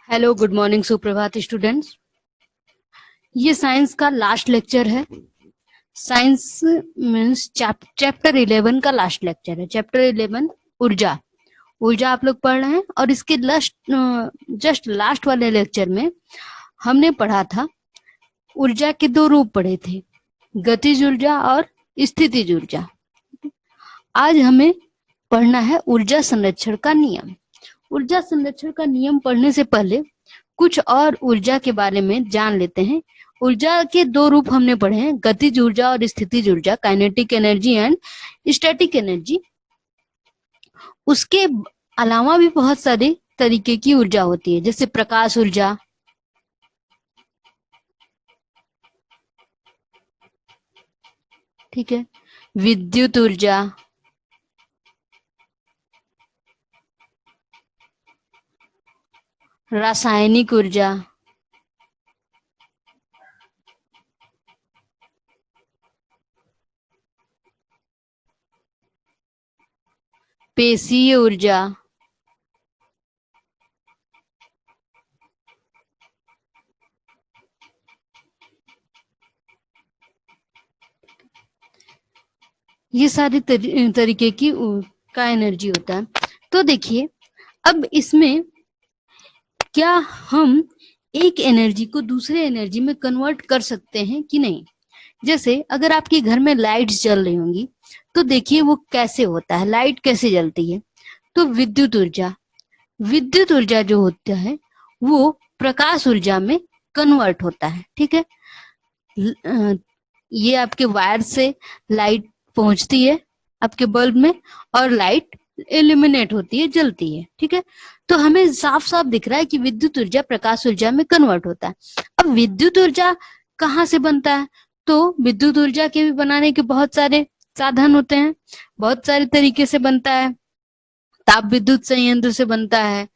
Hello, good morning, सुप्रभात students. ये science का लास्ट लेक्चर है। साइंस मीन्स चैप्टर 11 का लास्ट लेक्चर है। चैप्टर 11 ऊर्जा। ऊर्जा आप लोग पढ़ रहे हैं और इसके जस्ट लास्ट वाले लेक्चर में हमने पढ़ा था, ऊर्जा के दो रूप पढ़े थे, गतिज ऊर्जा और स्थितिज ऊर्जा। आज हमें पढ़ना है ऊर्जा संरक्षण का नियम। ऊर्जा संरक्षण का नियम पढ़ने से पहले कुछ और ऊर्जा के बारे में जान लेते हैं। ऊर्जा के दो रूप हमने पढ़े हैं, गतिज ऊर्जा और स्थितिज ऊर्जा, kinetic energy and static energy. उसके अलावा भी बहुत सारे तरीके की ऊर्जा होती है, जैसे प्रकाश ऊर्जा, ठीक है, विद्युत ऊर्जा, रासायनिक ऊर्जा, पेशीय ऊर्जा, ये सारी तरीके की का एनर्जी होता है। तो देखिए, अब इसमें क्या हम एक एनर्जी को दूसरे एनर्जी में कन्वर्ट कर सकते हैं कि नहीं। जैसे अगर आपके घर में लाइट्स जल रही होंगी तो देखिए वो कैसे होता है, लाइट कैसे जलती है। तो विद्युत ऊर्जा जो होता है वो प्रकाश ऊर्जा में कन्वर्ट होता है, ठीक है। ये आपके वायर से लाइट पहुंचती है आपके बल्ब में और लाइट इल्यूमिनेट होती है, जलती है, ठीक है। तो हमें साफ साफ दिख रहा है कि विद्युत ऊर्जा प्रकाश ऊर्जा में कन्वर्ट होता है। अब विद्युत ऊर्जा कहाँ से बनता है? तो विद्युत ऊर्जा के भी बनाने के बहुत सारे साधन होते हैं, बहुत सारे तरीके से बनता है। ताप विद्युत संयंत्र से बनता है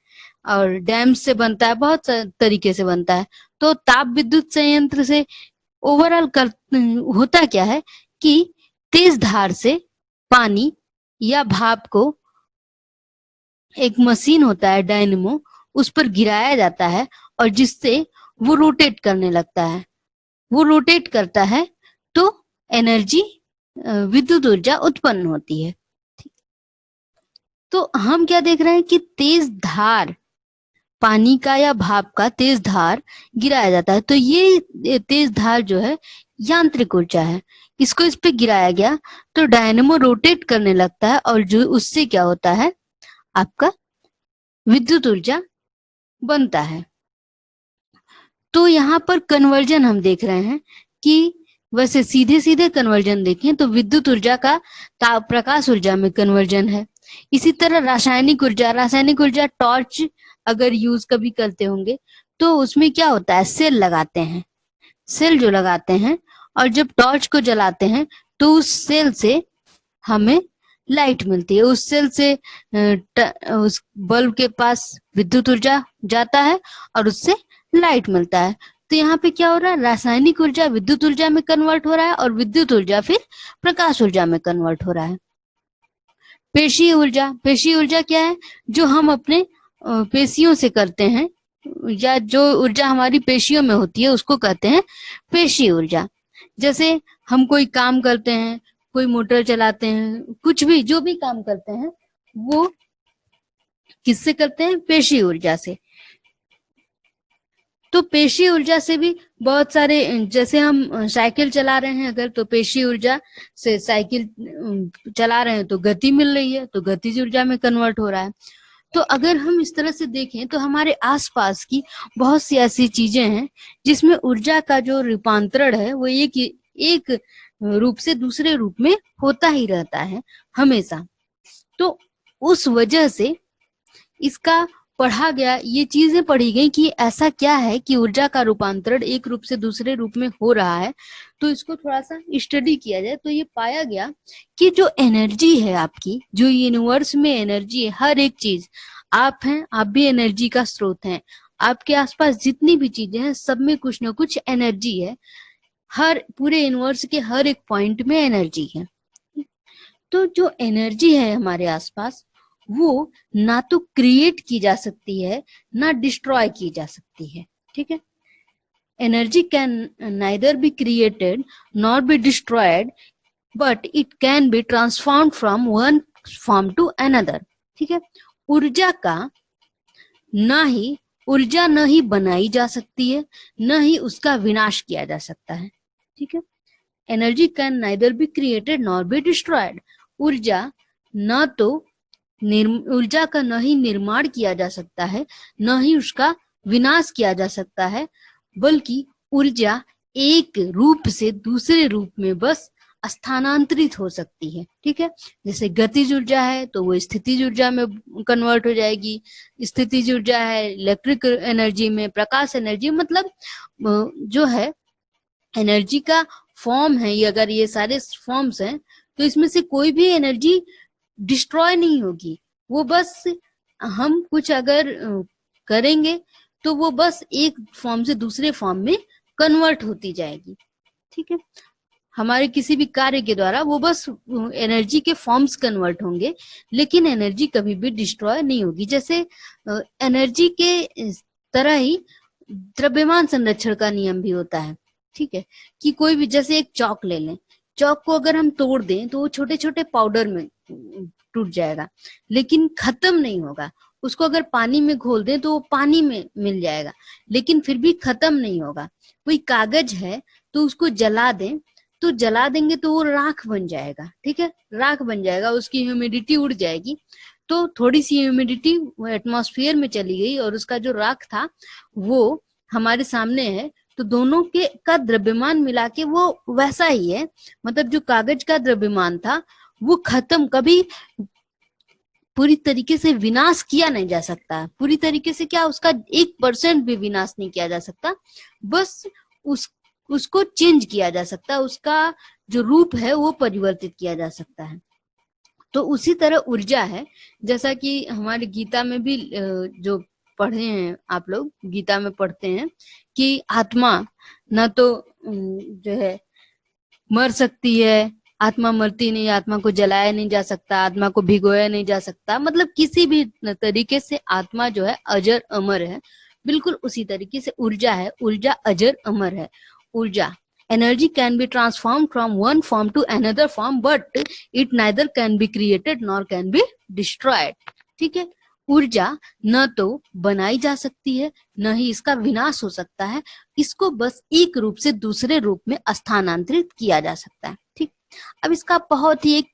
और डैम से बनता है, बहुत तरीके से बनता है। तो ताप विद्युत संयंत्र से ओवरऑल होता क्या है कि तेज धार से पानी या भाप को एक मशीन होता है डायनेमो, उस पर गिराया जाता है और जिससे वो रोटेट करने लगता है। वो रोटेट करता है तो एनर्जी विद्युत ऊर्जा उत्पन्न होती है। तो हम क्या देख रहे हैं कि तेज धार, पानी का या भाप का तेज धार गिराया जाता है। तो ये तेज धार जो है यांत्रिक ऊर्जा है। इसको इस पे गिराया गया तो डायनेमो रोटेट करने लगता है और जो उससे क्या होता है, आपका विद्युत ऊर्जा बनता है। तो यहाँ पर कन्वर्जन हम देख रहे हैं कि वैसे सीधे सीधे कन्वर्जन देखें तो विद्युत ऊर्जा का प्रकाश ऊर्जा में कन्वर्जन है। इसी तरह रासायनिक ऊर्जा टॉर्च अगर यूज कभी करते होंगे तो उसमें क्या होता है, सेल लगाते हैं, सेल जो लगाते हैं और जब टॉर्च को जलाते हैं तो उस सेल से हमें लाइट मिलती है। उस सेल से उस बल्ब के पास विद्युत ऊर्जा जाता है और उससे लाइट मिलता है। तो यहाँ पे क्या हो रहा है, रासायनिक ऊर्जा विद्युत ऊर्जा में कन्वर्ट हो रहा है और विद्युत ऊर्जा फिर प्रकाश ऊर्जा में कन्वर्ट हो रहा है। पेशीय ऊर्जा क्या है, जो हम अपने पेशियों से करते हैं या जो ऊर्जा हमारी पेशियों में होती है उसको कहते हैं पेशीय ऊर्जा। जैसे हम कोई काम करते हैं, कोई मोटर चलाते हैं, कुछ भी जो भी काम करते हैं वो किससे करते हैं, पेशीय ऊर्जा से। तो पेशीय ऊर्जा से भी बहुत सारे, जैसे हम साइकिल चला रहे हैं अगर, तो पेशीय ऊर्जा से साइकिल चला रहे हैं तो गति मिल रही है, तो गतिज ऊर्जा में कन्वर्ट हो रहा है। तो अगर हम इस तरह से देखें तो हमारे आसपास की बहुत सी ऐसी चीजें हैं जिसमें ऊर्जा का जो रूपांतरण है वो एक रूप से दूसरे रूप में होता ही रहता है हमेशा। तो उस वजह से इसका पढ़ा गया, ये चीजें पढ़ी गई कि ऐसा क्या है कि ऊर्जा का रूपांतरण एक रूप से दूसरे रूप में हो रहा है। तो इसको थोड़ा सा स्टडी किया जाए तो ये पाया गया कि जो एनर्जी है आपकी, जो यूनिवर्स में एनर्जी है, हर एक चीज, आप हैं, आप भी एनर्जी का स्रोत हैं। आपके आसपास जितनी भी चीजें हैं सब में कुछ ना कुछ एनर्जी है। हर पूरे यूनिवर्स के हर एक पॉइंट में एनर्जी है। तो जो एनर्जी है हमारे आसपास वो ना तो क्रिएट की जा सकती है ना डिस्ट्रॉय की जा सकती है। ठीक है, energy can neither be created nor be destroyed but it can be transformed from one form to another. ठीक है, ऊर्जा का ऊर्जा न ही बनाई जा सकती है न ही उसका विनाश किया जा सकता है। ठीक है, energy can neither be created nor be destroyed. ऊर्जा न तो ऊर्जा का न ही निर्माण किया जा सकता है न ही उसका विनाश किया जा सकता है, बल्कि ऊर्जा एक रूप से दूसरे रूप में बस स्थानांतरित हो सकती है। ठीक है, जैसे गतिज ऊर्जा है तो वो स्थितिज ऊर्जा में कन्वर्ट हो जाएगी, स्थितिज ऊर्जा है इलेक्ट्रिक एनर्जी में, प्रकाश एनर्जी, मतलब जो है एनर्जी का फॉर्म है ये, अगर ये सारे फॉर्म्स हैं तो इसमें से कोई भी एनर्जी डिस्ट्रॉय नहीं होगी, वो बस हम कुछ अगर करेंगे तो वो बस एक फॉर्म से दूसरे फॉर्म में कन्वर्ट होती जाएगी। ठीक है, हमारे किसी भी कार्य के द्वारा वो बस एनर्जी के फॉर्म्स कन्वर्ट होंगे, लेकिन एनर्जी कभी भी डिस्ट्रॉय नहीं होगी। जैसे एनर्जी के तरह ही द्रव्यमान संरक्षण का नियम भी होता है। ठीक है, कि कोई भी, जैसे एक चौक ले लें, चौक को अगर हम तोड़ दें तो वो छोटे छोटे पाउडर में टूट जाएगा, लेकिन खत्म नहीं होगा। उसको अगर पानी में घोल दें तो वो पानी में मिल जाएगा, लेकिन फिर भी खत्म नहीं होगा। कोई कागज है तो उसको जला दें, तो जला देंगे तो वो राख बन जाएगा। ठीक है, राख बन जाएगा, उसकी ह्यूमिडिटी उड़ जाएगी, तो थोड़ी सी ह्यूमिडिटी एटमॉस्फेयर में चली गई और उसका जो राख था वो हमारे सामने है, तो दोनों के का द्रव्यमान मिला के वो वैसा ही है। मतलब जो कागज का द्रव्यमान था वो खत्म, कभी पूरी तरीके से विनाश किया नहीं जा सकता। पूरी तरीके से क्या, उसका 1% भी विनाश नहीं किया जा सकता, बस उसको चेंज किया जा सकता है, उसका जो रूप है वो परिवर्तित किया जा सकता है। तो उसी तरह ऊर्जा है, जैसा कि हमारे गीता में भी जो पढ़े हैं आप लोग, गीता में पढ़ते हैं कि आत्मा न तो जो है मर सकती है, आत्मा मरती नहीं, आत्मा को जलाया नहीं जा सकता, आत्मा को भिगोया नहीं जा सकता, मतलब किसी भी तरीके से आत्मा जो है अजर अमर है। बिल्कुल उसी तरीके से ऊर्जा है, ऊर्जा अजर अमर है। ऊर्जा energy can be transform from one form to another form but it neither can be created nor can be destroyed. ठीक है, ऊर्जा न तो बनाई जा सकती है न ही इसका विनाश हो सकता है, इसको बस एक रूप से दूसरे रूप में स्थानांतरित किया जा सकता है। ठीक, अब इसका बहुत ही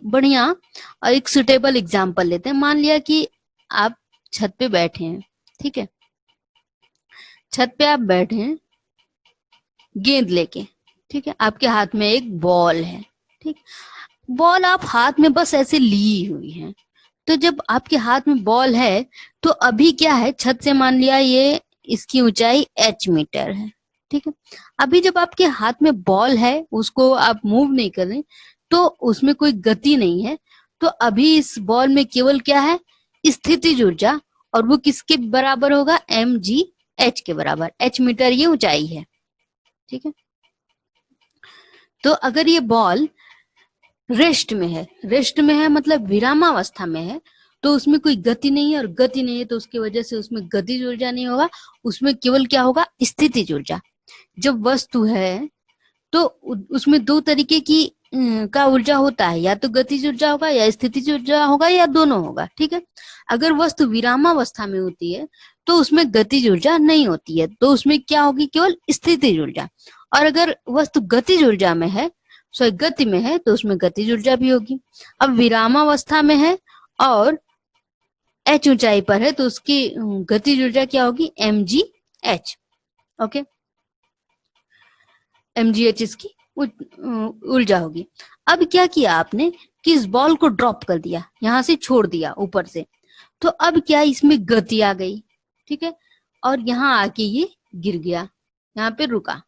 बढ़िया और एक सुटेबल एग्जाम्पल लेते हैं। मान लिया कि आप छत पे बैठे हैं, ठीक है, छत पे आप बैठे हैं गेंद लेके, ठीक है, आपके हाथ में एक बॉल है। ठीक, बॉल आप हाथ में बस ऐसे ली हुई है, तो जब आपके हाथ में बॉल है तो अभी क्या है, छत से मान लिया ये इसकी ऊंचाई h मीटर है। ठीक है, अभी जब आपके हाथ में बॉल है, उसको आप मूव नहीं कर रहे, तो उसमें कोई गति नहीं है, तो अभी इस बॉल में केवल क्या है, स्थितिज ऊर्जा, और वो किसके बराबर होगा, mgh के बराबर। h मीटर ये ऊंचाई है। ठीक है, तो अगर ये बॉल रेस्ट में है मतलब विरामावस्था में है, तो उसमें कोई गति नहीं है, और गति नहीं है तो उसकी वजह से उसमें गतिज ऊर्जा नहीं होगा, उसमें केवल क्या होगा, स्थितिज ऊर्जा। जब वस्तु है तो उसमें दो तरीके की का ऊर्जा होता है, या तो गतिज ऊर्जा होगा या स्थितिज ऊर्जा होगा या दोनों होगा। ठीक है, अगर वस्तु विरामावस्था में होती है तो उसमें गतिज ऊर्जा नहीं होती है, तो उसमें क्या होगी, केवल स्थितिज ऊर्जा। और अगर वस्तु गतिज ऊर्जा में है, गति में है, तो उसमें गतिज ऊर्जा भी होगी। अब विरामावस्था में है और h ऊंचाई पर है, तो उसकी गतिज ऊर्जा क्या होगी, mgh। ओके, mgh इसकी ऊर्जा होगी। अब क्या किया आपने कि इस बॉल को ड्रॉप कर दिया, यहां से छोड़ दिया ऊपर से, तो अब क्या, इसमें गति आ गई। ठीक है, और यहाँ आके ये गिर गया, यहाँ पे रुका।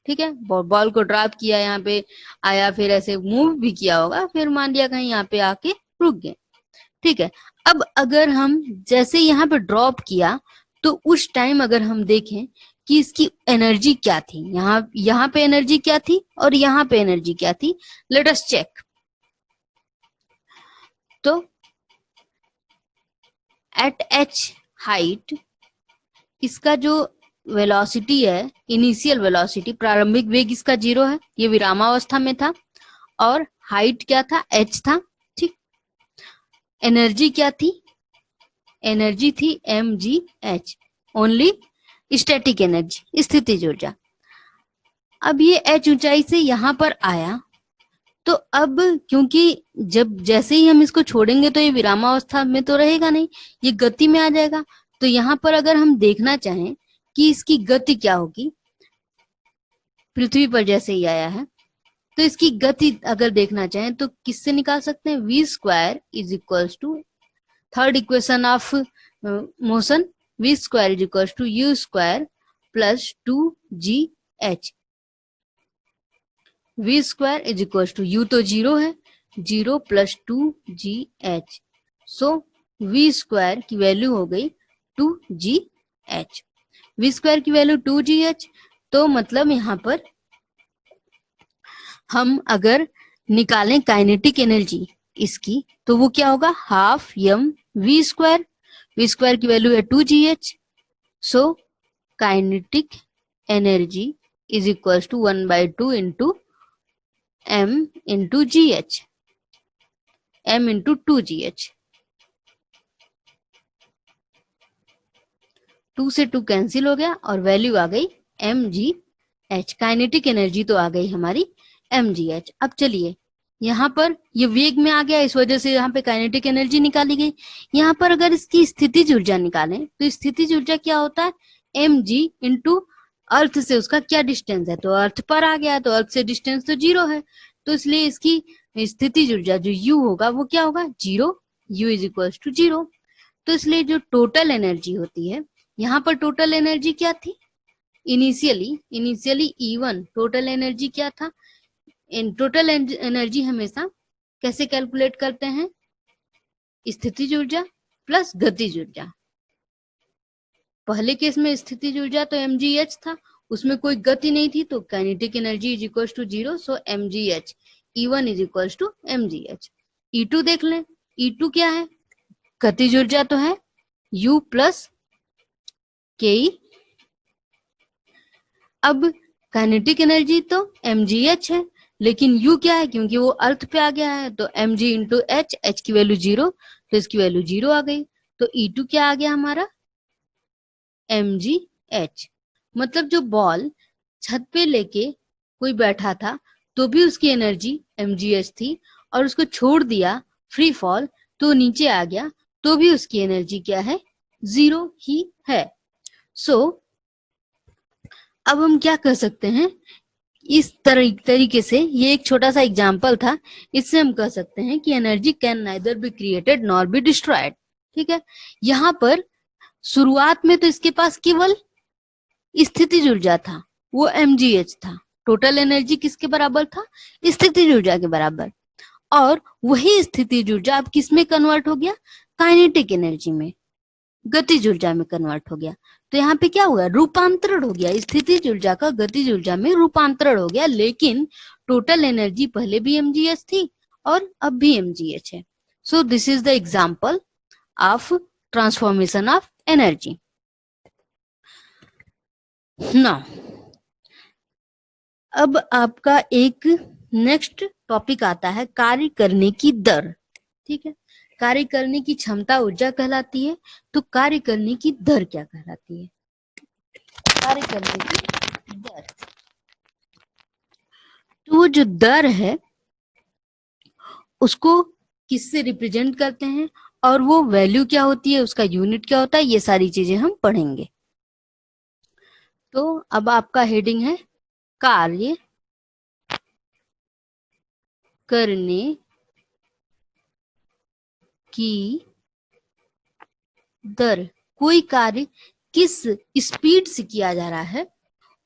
ठीक है, बॉल को ड्रॉप किया, यहाँ पे आया, फिर ऐसे मूव भी किया होगा, फिर मान लिया कहीं यहाँ पे आके रुक गए। ठीक है, अब अगर हम जैसे यहाँ पे ड्रॉप किया, तो उस टाइम अगर हम देखें कि इसकी एनर्जी क्या थी, यहाँ पे एनर्जी क्या थी और यहाँ पे एनर्जी क्या थी, लेट अस चेक। तो एट एच हाइट इसका जो वेलोसिटी है, इनिशियल वेलोसिटी, प्रारंभिक वेग इसका 0 है, ये विरामावस्था में था, और हाइट क्या था, h था, ठीक। एनर्जी क्या थी, एनर्जी थी mgh, ओनली स्टैटिक एनर्जी, स्थितिज ऊर्जा। अब ये h ऊंचाई से यहां पर आया, तो अब क्योंकि जब जैसे ही हम इसको छोड़ेंगे तो ये विरामावस्था में तो रहेगा नहीं, ये गति में आ जाएगा। तो यहाँ पर अगर हम देखना चाहें कि इसकी गति क्या होगी, पृथ्वी पर जैसे ही आया है, तो इसकी गति अगर देखना चाहें तो किससे निकाल सकते हैं, v square is equals to, third equation of motion, v square is equals to u square plus 2gh। v square is equals to u तो 0 है, 0 plus 2gh, so v square की वैल्यू हो गई 2gh। v स्क्वायर की value 2gh, तो मतलब यहाँ पर हम अगर निकालें काइनेटिक एनर्जी इसकी, तो वो क्या होगा, half m v square, v square की वैल्यू है 2gh, so kinetic energy is equals to 1/2 into m into gh, m into 2gh, 2 से 2 कैंसिल हो गया और वैल्यू आ गई mgh। काइनेटिक एनर्जी तो आ गई हमारी mgh। अब चलिए यहाँ पर ये वेग में आ गया, इस वजह से यहाँ पे काइनेटिक एनर्जी निकाली गई। यहाँ पर अगर इसकी स्थितिज ऊर्जा निकालें तो स्थितिज ऊर्जा क्या होता है, mg इंटू अर्थ से उसका क्या डिस्टेंस है, तो अर्थ पर आ गया, तो अर्थ से डिस्टेंस तो 0 है, तो इसलिए इसकी स्थितिज ऊर्जा जो u होगा वो क्या होगा, 0, u इज इक्वल्स टू 0। तो इसलिए जो टोटल एनर्जी होती है, यहाँ पर टोटल एनर्जी क्या थी, इनिशियली E1 टोटल एनर्जी क्या था, टोटल एनर्जी हमेशा कैसे कैलकुलेट करते हैं, स्थितिज ऊर्जा प्लस गतिज ऊर्जा। पहले केस में स्थितिज ऊर्जा तो mgh था, उसमें कोई गति नहीं थी, तो kinetic energy is equals to 0, so mgh, E1 is equals to mgh। E2 देख लें, E2 क्या है, गतिज ऊर्जा तो है u प्लस के। अब काइनेटिक एनर्जी तो mgh है, लेकिन u क्या है, क्योंकि वो अर्थ पे आ गया है, तो mg इंटू h की वैल्यू 0, तो इसकी वैल्यू 0 आ गई, तो E2 क्या आ गया हमारा, mgh। मतलब जो बॉल छत पे लेके कोई बैठा था तो भी उसकी एनर्जी mgh थी, और उसको छोड़ दिया फ्री फॉल तो नीचे आ गया, तो भी उसकी एनर्जी क्या है, 0 ही है। सो अब हम क्या कर सकते हैं, इस तरीके से, ये एक छोटा सा एग्जाम्पल था, इससे हम कह सकते हैं कि energy can neither be created nor be destroyed. ठीक है, यहाँ पर शुरुआत में तो इसके पास केवल स्थितिज ऊर्जा था, वो mgh था, टोटल एनर्जी किसके बराबर था, स्थितिज ऊर्जा के बराबर, और वही स्थितिज ऊर्जा अब किस में कन्वर्ट हो गया, काइनेटिक एनर्जी में, गतिज ऊर्जा में कन्वर्ट हो गया। तो यहाँ पे क्या हुआ, रूपांतरण हो गया, स्थितिज ऊर्जा का गतिज ऊर्जा में रूपांतरण हो गया, लेकिन टोटल एनर्जी पहले भी mgh थी और अब भी mgh है। So this is the example of transformation of energy. Now अब आपका एक नेक्स्ट टॉपिक आता है, कार्य करने की दर। ठीक है, कार्य करने की क्षमता ऊर्जा कहलाती है, तो कार्य करने की दर क्या कहलाती है, कार्य करने की दर, तो वो जो दर है उसको किससे रिप्रेजेंट करते हैं, और वो वैल्यू क्या होती है, उसका यूनिट क्या होता है, ये सारी चीजें हम पढ़ेंगे। तो अब आपका हेडिंग है कार्य करने की दर, कोई कार्य किस स्पीड से किया जा रहा है,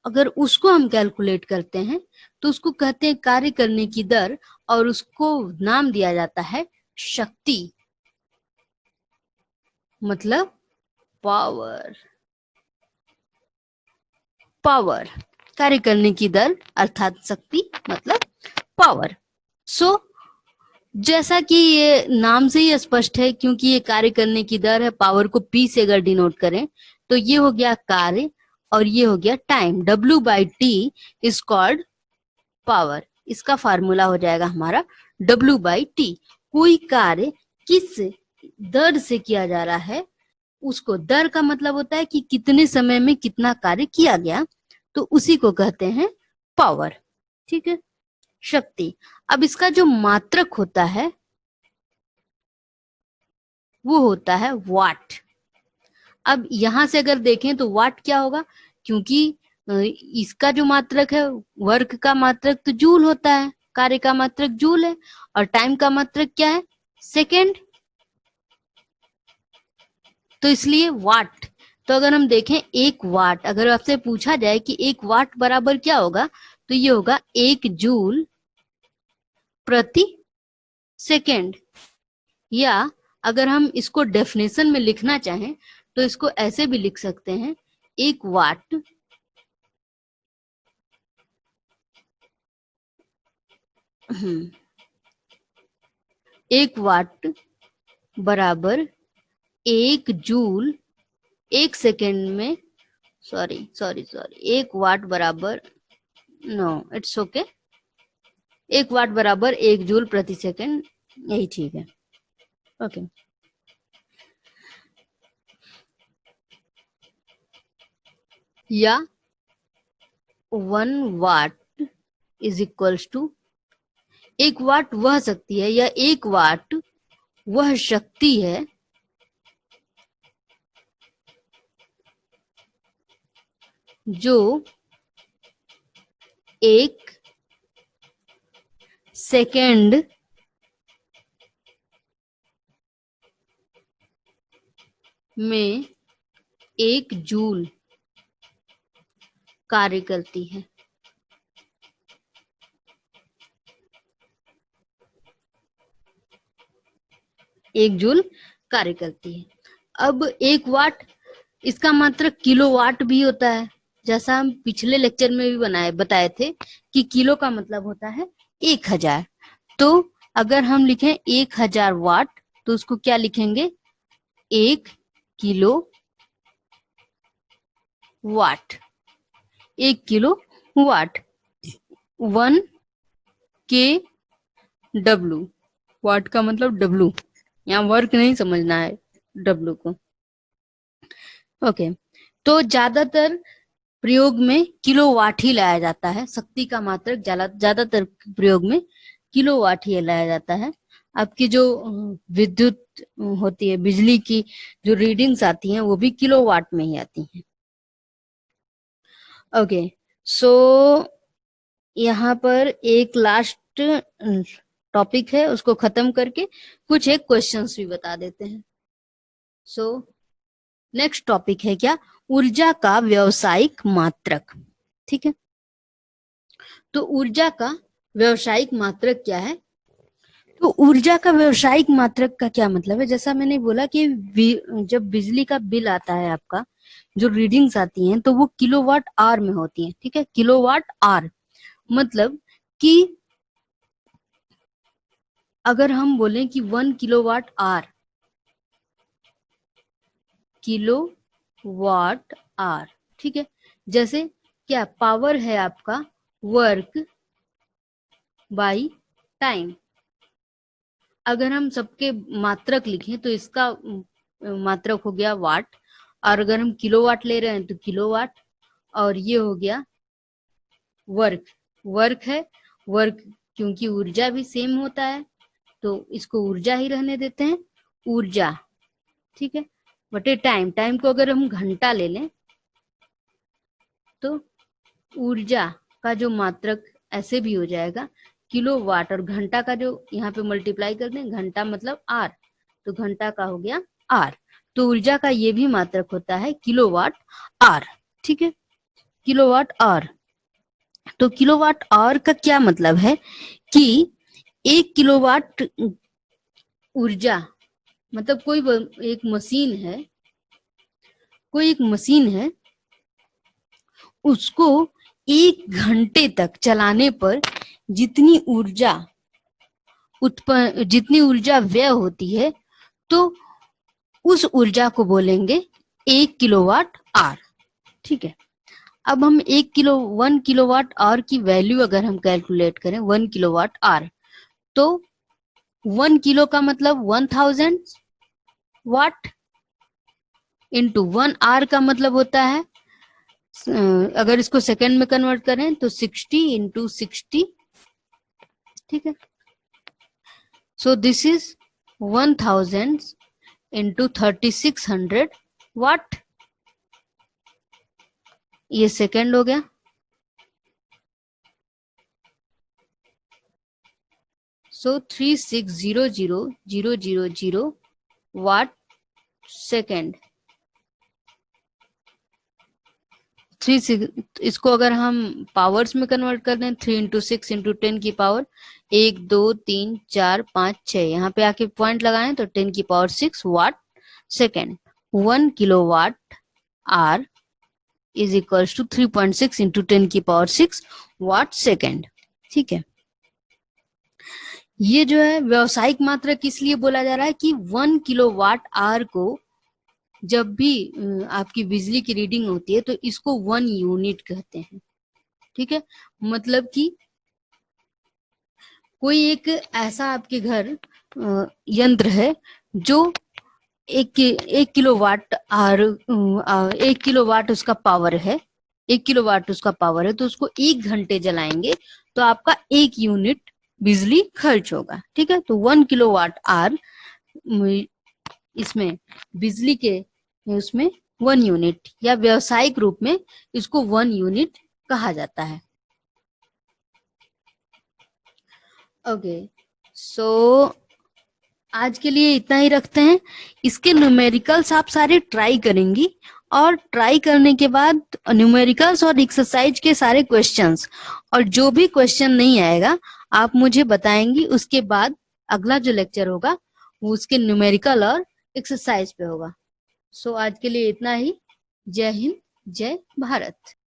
अगर उसको हम कैलकुलेट करते हैं तो उसको कहते हैं कार्य करने की दर, और उसको नाम दिया जाता है शक्ति, मतलब पावर। पावर, कार्य करने की दर अर्थात शक्ति मतलब पावर। सो जैसा कि ये नाम से ही स्पष्ट है, क्योंकि ये कार्य करने की दर है, पावर को पी से अगर डिनोट करें तो ये हो गया कार्य और ये हो गया time. W by T is called power. इसका फार्मूला हो जाएगा हमारा W बाई टी। कोई कार्य किस दर से किया जा रहा है, उसको, दर का मतलब होता है कि कितने समय में कितना कार्य किया गया, तो उसी को कहते हैं पावर। ठीक है, शक्ति। अब इसका जो मात्रक होता है वो होता है वाट। अब यहां से अगर देखें तो वाट क्या होगा, क्योंकि इसका जो मात्रक है, वर्क का मात्रक तो जूल होता है, कार्य का मात्रक जूल है, और टाइम का मात्रक क्या है, सेकेंड, तो इसलिए वाट। तो अगर हम देखें एक वाट, अगर आपसे पूछा जाए कि एक वाट बराबर क्या होगा, तो ये होगा 1 जूल प्रति सेकेंड। या अगर हम इसको डेफिनेशन में लिखना चाहें तो इसको ऐसे भी लिख सकते हैं, एक वाट एक वाट बराबर 1 जूल 1 सेकेंड में, सॉरी सॉरी सॉरी, 1 वाट बराबर, नो इट्स ओके, 1 वाट बराबर 1 जूल प्रति सेकेंड, यही ठीक है। ओके या 1 वाट इज इक्वल्स टू, 1 वाट वह शक्ति है या 1 वाट वह शक्ति है जो 1 सेकेंड में 1 जूल कार्य करती है। एक जूल कार्य करती है। अब 1 वाट, इसका मात्रक किलोवाट भी होता है, जैसा हम पिछले लेक्चर में भी बताए थे कि किलो का मतलब होता है 1000। तो अगर हम लिखें 1000 वाट तो उसको क्या लिखेंगे, 1 किलो वाट, 1 किलो वाट, 1 के डब्लू, वाट का मतलब डब्लू, यहाँ वर्क नहीं समझना है डब्लू को। ओके, तो ज्यादातर प्रयोग में किलोवाट ही लाया जाता है, शक्ति का मात्रक ज्यादातर प्रयोग में किलोवाट ही लाया जाता है। आपकी जो विद्युत होती है, बिजली की जो रीडिंग्स आती हैं वो भी किलोवाट में ही आती हैं। ओके, सो यहाँ पर एक लास्ट टॉपिक है, उसको खत्म करके कुछ एक क्वेश्चंस भी बता देते हैं। सो नेक्स्ट टॉपिक है क्या, ऊर्जा का व्यावसायिक मात्रक। ठीक है, तो ऊर्जा का व्यावसायिक मात्रक क्या है, तो ऊर्जा का व्यावसायिक मात्रक का क्या मतलब है, जैसा मैंने बोला कि जब बिजली का बिल आता है आपका, जो रीडिंग्स आती हैं तो वो किलोवाट आवर में होती हैं। ठीक है, किलोवाट आवर मतलब कि अगर हम बोलें कि 1 किलोवाट आवर, किलोवाट आवर, ठीक है, जैसे क्या पावर है आपका वर्क बाई टाइम। अगर हम सबके मात्रक लिखें तो इसका मात्रक हो गया वाट, और अगर हम किलोवाट ले रहे हैं तो किलोवाट, और ये हो गया वर्क, वर्क है, वर्क क्योंकि ऊर्जा भी सेम होता है तो इसको ऊर्जा ही रहने देते हैं, ऊर्जा। ठीक है, बटे टाइम, टाइम को अगर हम घंटा ले लें तो ऊर्जा का जो मात्रक ऐसे भी हो जाएगा किलोवाट, और घंटा का जो यहाँ पे मल्टीप्लाई कर दें, घंटा मतलब आर, तो घंटा का हो गया आर, तो ऊर्जा का ये भी मात्रक होता है किलोवाट आर। ठीक है, किलोवाट आर। तो किलोवाट आवर का क्या मतलब है कि 1 किलोवाट ऊर्जा, मतलब एक मशीन है, कोई एक मशीन है, उसको 1 घंटे तक चलाने पर जितनी ऊर्जा उत्पन्न जितनी ऊर्जा व्यय होती है तो उस ऊर्जा को बोलेंगे 1 किलोवाट आवर। ठीक है, अब हम 1 किलोवाट आवर की वैल्यू अगर हम कैलकुलेट करें 1 किलोवाट आवर, तो 1 किलो का मतलब 1000 वाट इंटू 1 आवर का मतलब होता है, अगर इसको सेकेंड में कन्वर्ट करें तो 60 इंटू 60। ठीक है, सो दिस इज 1000 इंटू 3600 वाट, ये सेकेंड हो गया। सो 3600,000 वाट सेकेंड। इसको अगर हम पावर्स में कन्वर्ट कर दें, 3 इंटू 6 इंटू 10 की पावर 1 2 3 4 5 6, यहाँ पे आके पॉइंट लगाएं तो 10 की power 6 watt second. 1 kilowatt hour is equals to 3.6 into 10 की पावर 6 वाट सेकेंड। ठीक है, ये जो है व्यावसायिक मात्रा किस लिए बोला जा रहा है कि 1 किलोवाट आवर को जब भी आपकी बिजली की रीडिंग होती है तो इसको 1 यूनिट कहते हैं। ठीक है, मतलब कि कोई एक ऐसा आपके घर यंत्र है जो 1 किलोवाट आवर, 1 किलोवाट उसका पावर है, 1 किलोवाट उसका पावर है, तो उसको 1 घंटे जलाएंगे तो आपका 1 यूनिट बिजली खर्च होगा। ठीक है, तो 1 किलोवाट आवर इसमें बिजली के उसमें 1 यूनिट, या व्यावसायिक रूप में इसको 1 यूनिट कहा जाता है। ओके, सो आज के लिए इतना ही रखते हैं। इसके न्यूमेरिकल्स आप सारे ट्राई करेंगी, और ट्राई करने के बाद न्यूमेरिकल्स और एक्सरसाइज के सारे क्वेश्चंस, और जो भी क्वेश्चन नहीं आएगा आप मुझे बताएंगी, उसके बाद अगला जो लेक्चर होगा वो उसके न्यूमेरिकल और एक्सरसाइज पे होगा। सो आज के लिए इतना ही। जय हिंद, जय भारत।